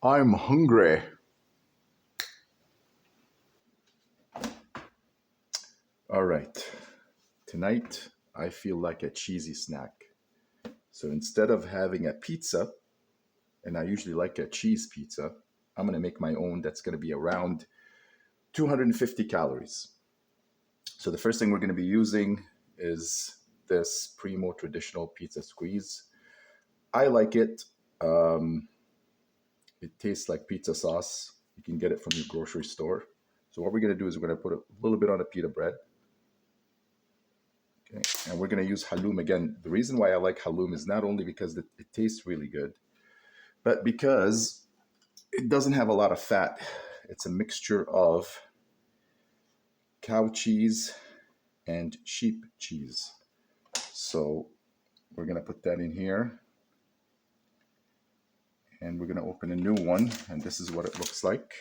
I'm hungry. All right. Tonight, I feel like a cheesy snack. So instead of having a pizza, and I usually like a cheese pizza, I'm going to make my own that's going to be around 250 calories. So the first thing we're going to be using is this Primo traditional pizza squeeze. I like it. Um, it tastes like pizza sauce. You can get it from your grocery store. So what we're going to do is we're going to put a little bit on a pita bread. Okay. And we're going to use halloum again. The reason why I like halloum is not only because it tastes really good, but because it doesn't have a lot of fat. It's a mixture of cow cheese and sheep cheese. So we're going to put that in here. And we're going to open a new one. And this is what it looks like.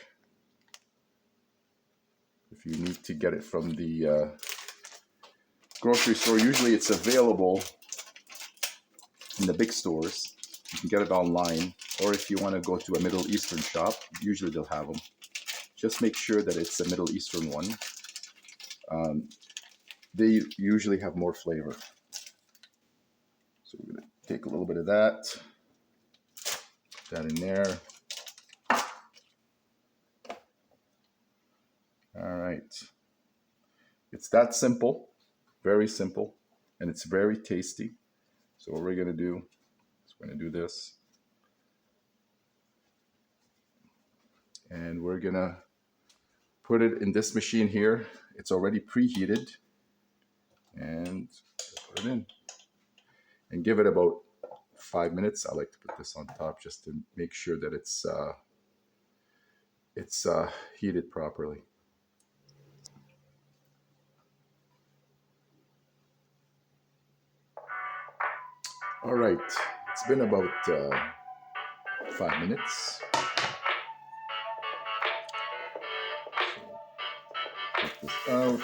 If you need to get it from the grocery store, usually it's available in the big stores. You can get it online. Or if you want to go to a Middle Eastern shop, usually they'll have them. Just make sure that it's a Middle Eastern one. They usually have more flavor. So we're going to take a little bit of that, put that in there. All right. It's that simple, very simple, and it's very tasty. So what we're going to do is we're going to do this. And we're going to put it in this machine here. It's already preheated. And put it in. And give it about 5 minutes. I like to put this on top just to make sure that it's heated properly. All right, it's been about 5 minutes. So take this out,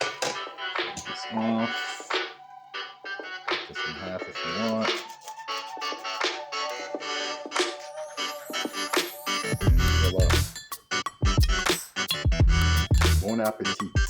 take this off, cut this in half if you want. And voila. Bon appetit.